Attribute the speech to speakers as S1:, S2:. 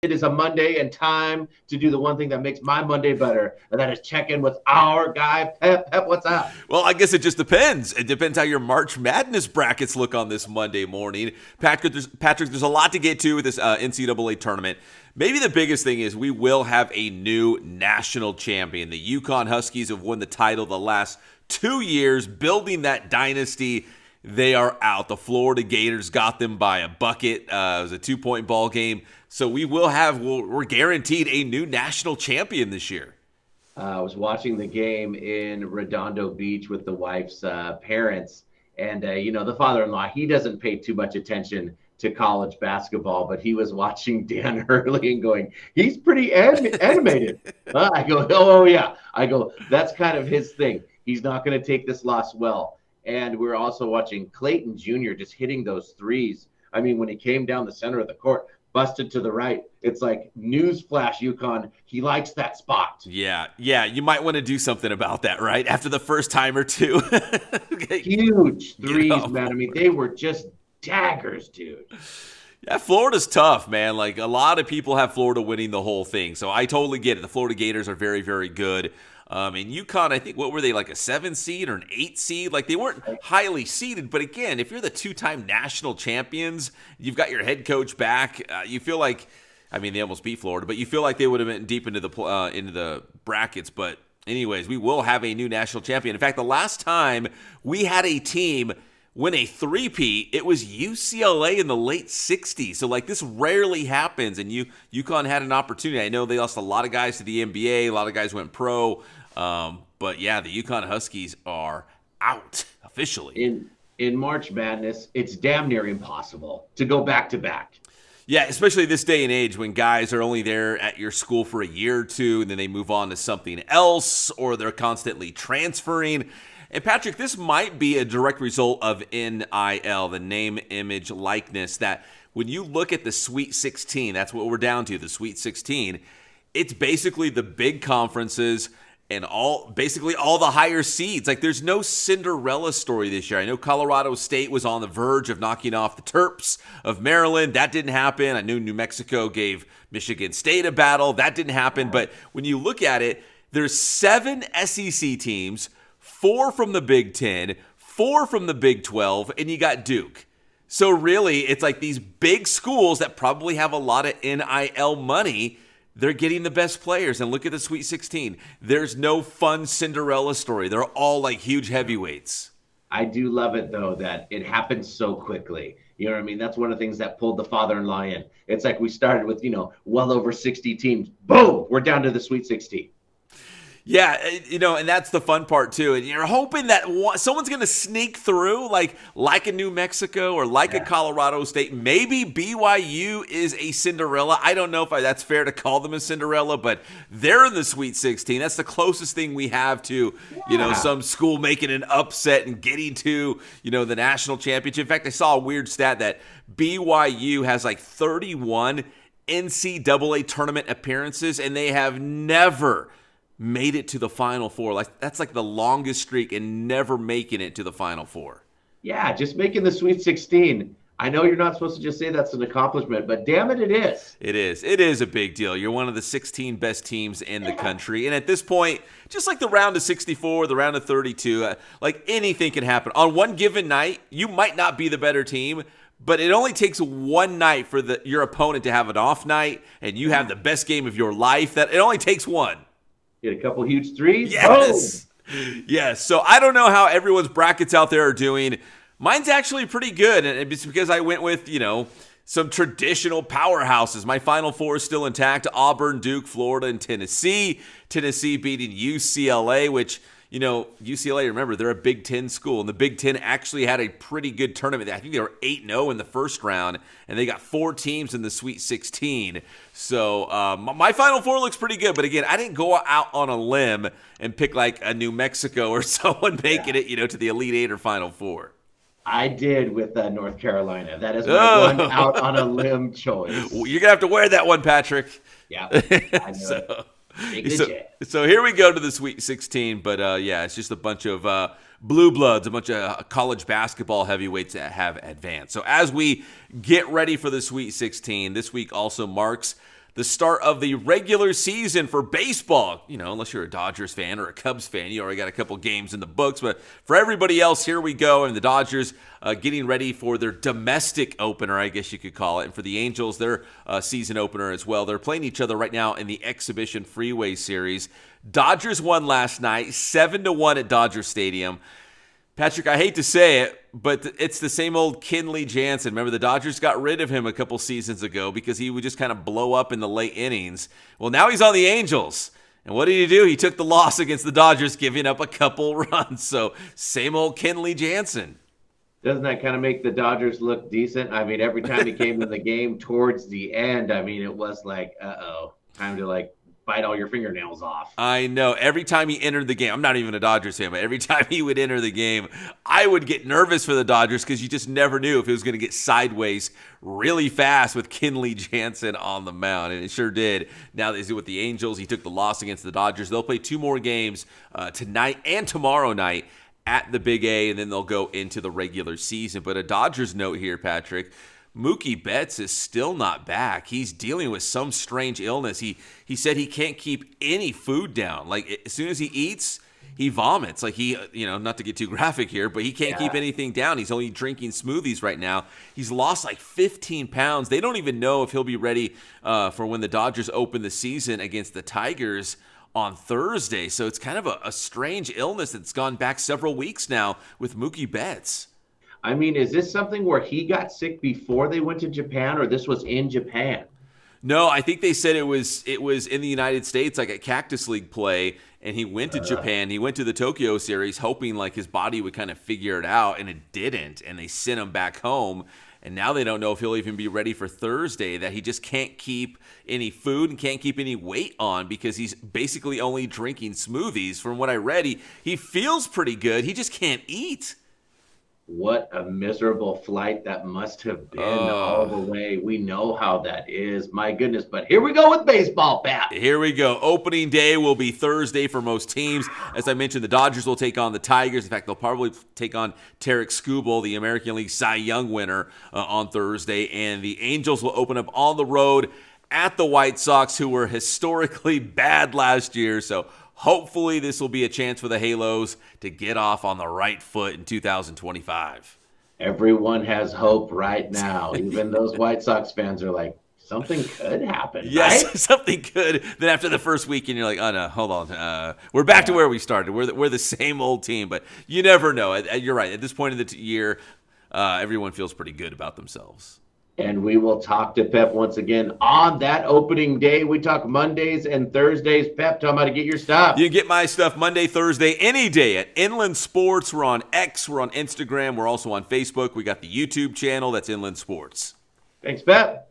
S1: It is a Monday and time to do the one thing that makes my Monday better, and that is check in with our guy, Pep. Pep, what's up?
S2: Well, I guess it just depends. It depends how your March Madness brackets look on this Monday morning. Patrick, there's a lot to get to with this NCAA tournament. Maybe the biggest thing is we will have a new national champion. The UConn Huskies have won the title the last 2 years, building that dynasty. They are out. The Florida Gators got them by a bucket. It was a 2-point ball game. So we're guaranteed a new national champion this year.
S1: I was watching the game in Redondo Beach with the wife's parents. And, the father-in-law, he doesn't pay too much attention to college basketball, but he was watching Dan Hurley and going, he's pretty animated. I go, oh, yeah. I go, that's kind of his thing. He's not going to take this loss well. And we're also watching Clayton Jr. just hitting those threes. I mean, when he came down the center of the court, busted to the right, it's like newsflash, UConn. He likes that spot.
S2: Yeah. You might want to do something about that, right? After the first time or two.
S1: Huge threes, man. I mean, they were just daggers, dude.
S2: Yeah, Florida's tough, man. Like, a lot of people have Florida winning the whole thing, so I totally get it. The Florida Gators are very, very good. And UConn, I think, what were they, like a 7 seed or an 8 seed? Like, they weren't highly seeded. But again, if you're the 2-time national champions, you've got your head coach back. You feel like, I mean, they almost beat Florida, but you feel like they would have been deep into the brackets. But anyways, we will have a new national champion. In fact, the last time we had a team win a three-peat, it was UCLA in the late 60s. So, like, this rarely happens, and UConn had an opportunity. I know they lost a lot of guys to the NBA. A lot of guys went pro. But, yeah, the UConn Huskies are out officially.
S1: In March Madness, it's damn near impossible to go back-to-back.
S2: Yeah, especially this day and age when guys are only there at your school for a year or two, and then they move on to something else, or they're constantly transferring. And Patrick, this might be a direct result of NIL, the name, image, likeness, that when you look at the Sweet 16, that's what we're down to, the Sweet 16, it's basically the big conferences and basically all the higher seeds. Like, there's no Cinderella story this year. I know Colorado State was on the verge of knocking off the Terps of Maryland. That didn't happen. I knew New Mexico gave Michigan State a battle. That didn't happen. But when you look at it, there's 7 SEC teams, 4 from the Big 10, 4 from the Big 12, and you got Duke. So really, it's like these big schools that probably have a lot of NIL money, they're getting the best players. And look at the Sweet 16. There's no fun Cinderella story. They're all like huge heavyweights.
S1: I do love it, though, that it happens so quickly. You know what I mean? That's one of the things that pulled the father-in-law in. It's like we started with, well over 60 teams. Boom, we're down to the Sweet 16.
S2: Yeah, and that's the fun part, too. And you're hoping that someone's going to sneak through, like a New Mexico or like a Colorado State. Maybe BYU is a Cinderella. I don't know if that's fair to call them a Cinderella, but they're in the Sweet 16. That's the closest thing we have to, some school making an upset and getting to, the national championship. In fact, I saw a weird stat that BYU has like 31 NCAA tournament appearances, and they have never made it to the Final Four. Like, that's like the longest streak and never making it to the Final Four.
S1: Yeah, just making the Sweet 16. I know you're not supposed to just say that's an accomplishment, but damn it, it is.
S2: It is. It is a big deal. You're one of the 16 best teams in the country. And at this point, just like the round of 64, the round of 32, like anything can happen. On one given night, you might not be the better team, but it only takes one night for your opponent to have an off night, and you have the best game of your life. That it only takes one.
S1: Get a couple huge threes.
S2: Yes. Boom. Yes. So I don't know how everyone's brackets out there are doing. Mine's actually pretty good. And it's because I went with, some traditional powerhouses. My Final Four is still intact. Auburn, Duke, Florida, and Tennessee. Tennessee beating UCLA, which, UCLA, remember, they're a Big Ten school. And the Big Ten actually had a pretty good tournament. I think they were 8-0 in the first round. And they got 4 teams in the Sweet 16. So my Final Four looks pretty good. But again, I didn't go out on a limb and pick like a New Mexico or someone making it, to the Elite 8 or Final Four.
S1: I did with North Carolina. That is my one out on a limb choice.
S2: You're going to have to wear that one, Patrick.
S1: Yeah, I know
S2: so here we go to the Sweet 16. But, it's just a bunch of blue bloods, a bunch of college basketball heavyweights that have advanced. So as we get ready for the Sweet 16, this week also marks the start of the regular season for baseball. Unless you're a Dodgers fan or a Cubs fan, you already got a couple games in the books. But for everybody else, here we go. And the Dodgers getting ready for their domestic opener, I guess you could call it. And for the Angels, their season opener as well. They're playing each other right now in the exhibition Freeway series. Dodgers won last night, 7-1 at Dodger Stadium. Patrick, I hate to say it, but it's the same old Kenley Jansen. Remember, the Dodgers got rid of him a couple seasons ago because he would just kind of blow up in the late innings. Well, now he's on the Angels. And what did he do? He took the loss against the Dodgers, giving up a couple runs. So, same old Kenley Jansen.
S1: Doesn't that kind of make the Dodgers look decent? I mean, every time he came in the game towards the end, I mean, it was like, time to bite all your fingernails off.
S2: I know. Every time he entered the game, I'm not even a Dodgers fan, but every time he would enter the game, I would get nervous for the Dodgers because you just never knew if it was going to get sideways really fast with Kenley Jansen on the mound, and it sure did. Now that he's with the Angels, he took the loss against the Dodgers. They'll play 2 more games tonight and tomorrow night at the Big A, and then they'll go into the regular season. But a Dodgers note here, Patrick. Mookie Betts is still not back. He's dealing with some strange illness. He said he can't keep any food down. Like, as soon as he eats, he vomits. Like, he, not to get too graphic here, but he can't keep anything down. He's only drinking smoothies right now. He's lost 15 pounds. They don't even know if he'll be ready for when the Dodgers open the season against the Tigers on Thursday. So it's kind of a strange illness that's gone back several weeks now with Mookie Betts.
S1: I mean, is this something where he got sick before they went to Japan, or this was in Japan?
S2: No, I think they said it was in the United States, like at Cactus League play, and he went to Japan. He went to the Tokyo series hoping his body would kind of figure it out, and it didn't, and they sent him back home. And now they don't know if he'll even be ready for Thursday, that he just can't keep any food and can't keep any weight on because he's basically only drinking smoothies. From what I read, he feels pretty good. He just can't eat.
S1: What a miserable flight that must have been all the way. We know how that is. My goodness. But here we go with baseball, Pat.
S2: Here we go. Opening day will be Thursday for most teams. As I mentioned, the Dodgers will take on the Tigers. In fact, they'll probably take on Tarek Skubal, the American League Cy Young winner, on Thursday. And the Angels will open up on the road at the White Sox, who were historically bad last year. So hopefully this will be a chance for the Halos to get off on the right foot in 2025.
S1: Everyone has hope right now. Even those White Sox fans are like, something could happen.
S2: Yes,
S1: right?
S2: Something could. Then after the first weekend, you're like, oh, no, hold on. We're back to where we started. We're the same old team, but you never know. You're right. At this point of the year, everyone feels pretty good about themselves.
S1: And we will talk to Pep once again on that opening day. We talk Mondays and Thursdays. Pep, tell me how to get your stuff.
S2: You can get my stuff Monday, Thursday, any day at Inland Sports. We're on X. We're on Instagram. We're also on Facebook. We got the YouTube channel. That's Inland Sports.
S1: Thanks, Pep.